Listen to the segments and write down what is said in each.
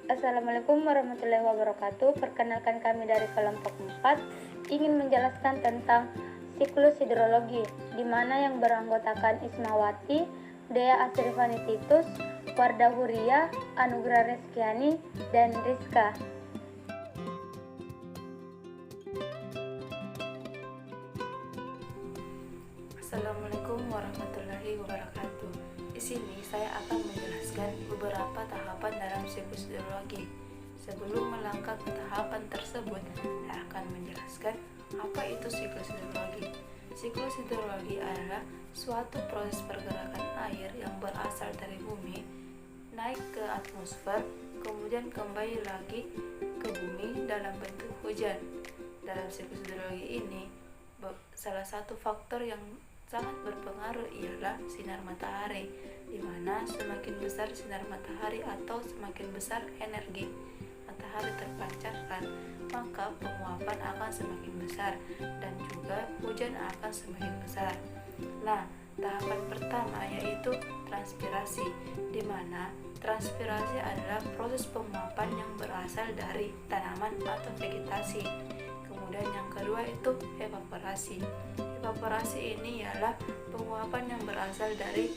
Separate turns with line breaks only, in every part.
Assalamualaikum warahmatullahi wabarakatuh. Perkenalkan, kami dari kelompok 4 ingin menjelaskan tentang siklus hidrologi, di mana yang beranggotakan Ismawati, Dea Asrifani Titus, Wardah Huria, Anugrah Reskiani, dan Rizka.
Assalamualaikum warahmatullahi wabarakatuh. Di sini saya akan menjelaskan beberapa tahapan dalam siklus hidrologi. Sebelum melangkah ke tahapan tersebut, saya akan menjelaskan apa itu siklus hidrologi. Siklus hidrologi adalah suatu proses pergerakan air yang berasal dari bumi, naik ke atmosfer, kemudian kembali lagi ke bumi dalam bentuk hujan. Dalam siklus hidrologi ini, salah satu faktor yang sangat berpengaruh ialah sinar matahari, di mana semakin besar sinar matahari atau semakin besar energi matahari terpancarkan, maka penguapan akan semakin besar dan juga hujan akan semakin besar. Nah, tahapan pertama yaitu transpirasi, di mana transpirasi adalah proses penguapan yang berasal dari tanaman atau vegetasi. Kemudian yang kedua itu evaporasi. Evaporasi ini ialah penguapan yang berasal dari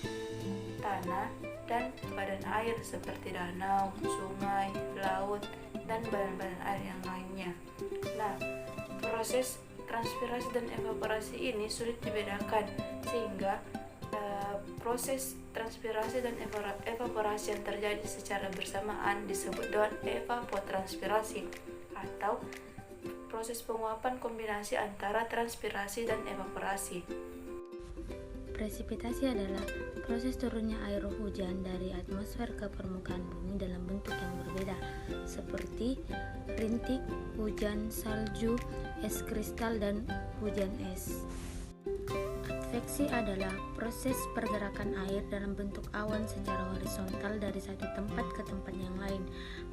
tanah dan badan air seperti danau, sungai, laut, dan badan-badan air yang lainnya. Nah, proses transpirasi dan evaporasi ini sulit dibedakan, sehingga proses transpirasi dan evaporasi yang terjadi secara bersamaan disebut dengan evapotranspirasi, atau proses penguapan kombinasi antara transpirasi dan evaporasi.
Presipitasi adalah proses turunnya air hujan dari atmosfer ke permukaan bumi dalam bentuk yang berbeda, seperti rintik, hujan salju, es kristal, dan hujan es. Adveksi adalah proses pergerakan air dalam bentuk awan secara horizontal dari satu tempat ke tempat yang lain.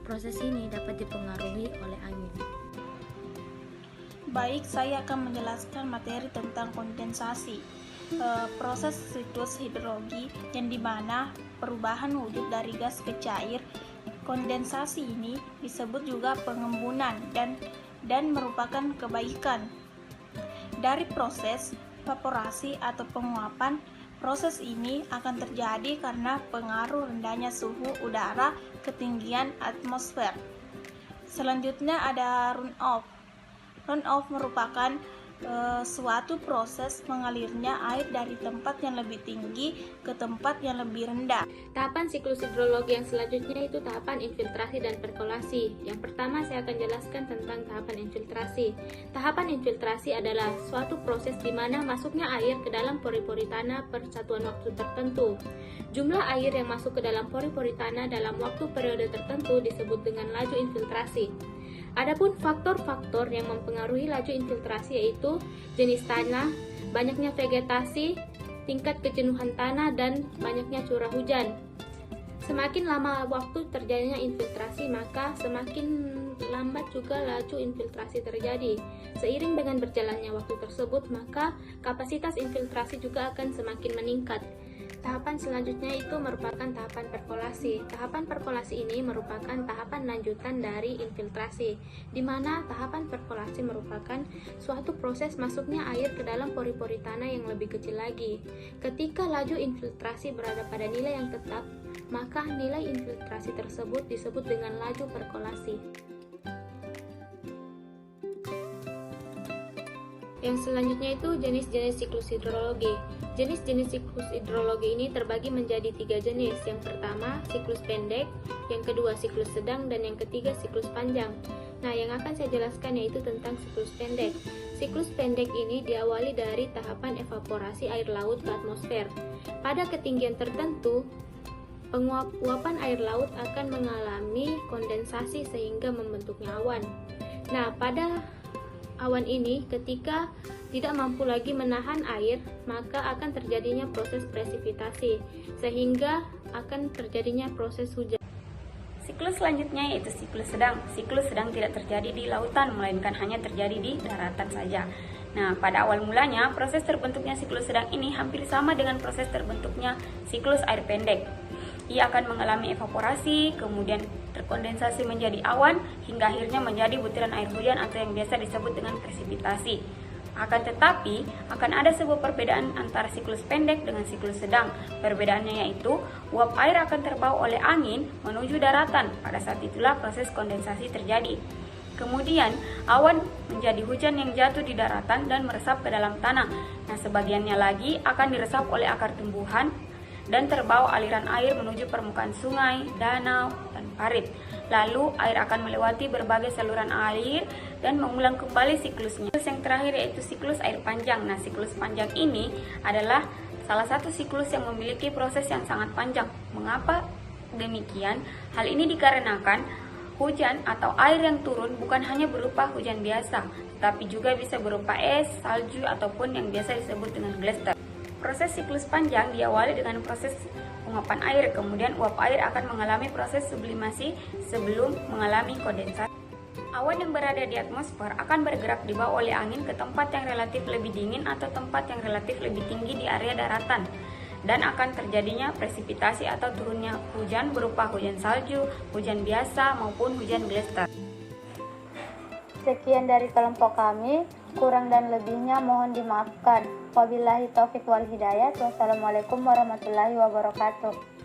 Proses ini dapat dipengaruhi oleh angin.
Baik, saya akan menjelaskan materi tentang kondensasi. Proses siklus hidrologi yang dimana perubahan wujud dari gas ke cair. Kondensasi ini disebut juga pengembunan dan merupakan kebaikan dari proses evaporasi atau penguapan. Proses ini akan terjadi karena pengaruh rendahnya suhu udara, ketinggian atmosfer. Selanjutnya ada runoff. Runoff merupakan suatu proses mengalirnya air dari tempat yang lebih tinggi ke tempat yang lebih rendah.
Tahapan siklus hidrologi yang selanjutnya itu tahapan infiltrasi dan perkolasi. Yang pertama saya akan jelaskan tentang tahapan infiltrasi. Tahapan infiltrasi adalah suatu proses di mana masuknya air ke dalam pori-pori tanah per satuan waktu tertentu. Jumlah air yang masuk ke dalam pori-pori tanah dalam waktu periode tertentu disebut dengan laju infiltrasi. Adapun faktor-faktor yang mempengaruhi laju infiltrasi yaitu jenis tanah, banyaknya vegetasi, tingkat kejenuhan tanah, dan banyaknya curah hujan. Semakin lama waktu terjadinya infiltrasi, maka semakin lambat juga laju infiltrasi terjadi. Seiring dengan berjalannya waktu tersebut, maka kapasitas infiltrasi juga akan semakin meningkat. Tahapan selanjutnya itu merupakan tahapan perkolasi. Tahapan perkolasi ini merupakan tahapan lanjutan dari infiltrasi, di mana tahapan perkolasi merupakan suatu proses masuknya air ke dalam pori-pori tanah yang lebih kecil lagi. Ketika laju infiltrasi berada pada nilai yang tetap, maka nilai infiltrasi tersebut disebut dengan laju perkolasi. Yang selanjutnya itu jenis-jenis siklus hidrologi. Jenis-jenis siklus hidrologi ini terbagi menjadi 3 jenis. Yang pertama, siklus pendek, yang kedua siklus sedang, dan yang ketiga siklus panjang. Nah, yang akan saya jelaskan yaitu tentang siklus pendek. Siklus pendek ini diawali dari tahapan evaporasi air laut ke atmosfer. Pada ketinggian tertentu, penguapan air laut akan mengalami kondensasi sehingga membentuknya awan. Nah, pada awan ini ketika tidak mampu lagi menahan air, maka akan terjadinya proses presipitasi, sehingga akan terjadinya proses hujan.
Siklus selanjutnya yaitu siklus sedang. Siklus sedang tidak terjadi di lautan, melainkan hanya terjadi di daratan saja. Nah, pada awal mulanya, proses terbentuknya siklus sedang ini hampir sama dengan proses terbentuknya siklus air pendek. Ia akan mengalami evaporasi, kemudian terkondensasi menjadi awan, hingga akhirnya menjadi butiran air hujan atau yang biasa disebut dengan presipitasi. Akan tetapi, akan ada sebuah perbedaan antara siklus pendek dengan siklus sedang. Perbedaannya yaitu, uap air akan terbawa oleh angin menuju daratan. Pada saat itulah proses kondensasi terjadi. Kemudian, awan menjadi hujan yang jatuh di daratan dan meresap ke dalam tanah. Nah, sebagiannya lagi akan diresap oleh akar tumbuhan dan terbawa aliran air menuju permukaan sungai, danau, dan parit. Lalu, air akan melewati berbagai saluran air dan mengulang kembali siklusnya. Siklus yang terakhir yaitu siklus air panjang. Nah, siklus panjang ini adalah salah satu siklus yang memiliki proses yang sangat panjang. Mengapa demikian? Hal ini dikarenakan hujan atau air yang turun bukan hanya berupa hujan biasa, tetapi juga bisa berupa es, salju, ataupun yang biasa disebut dengan gletser. Proses siklus panjang diawali dengan proses penguapan air, kemudian uap air akan mengalami proses sublimasi sebelum mengalami kondensasi. Awan yang berada di atmosfer akan bergerak dibawa oleh angin ke tempat yang relatif lebih dingin atau tempat yang relatif lebih tinggi di area daratan, dan akan terjadinya presipitasi atau turunnya hujan berupa hujan salju, hujan biasa, maupun hujan gletser.
Sekian dari kelompok kami, kurang dan lebihnya mohon dimaafkan. Wabillahi taufik wal hidayah. Wassalamualaikum warahmatullahi wabarakatuh.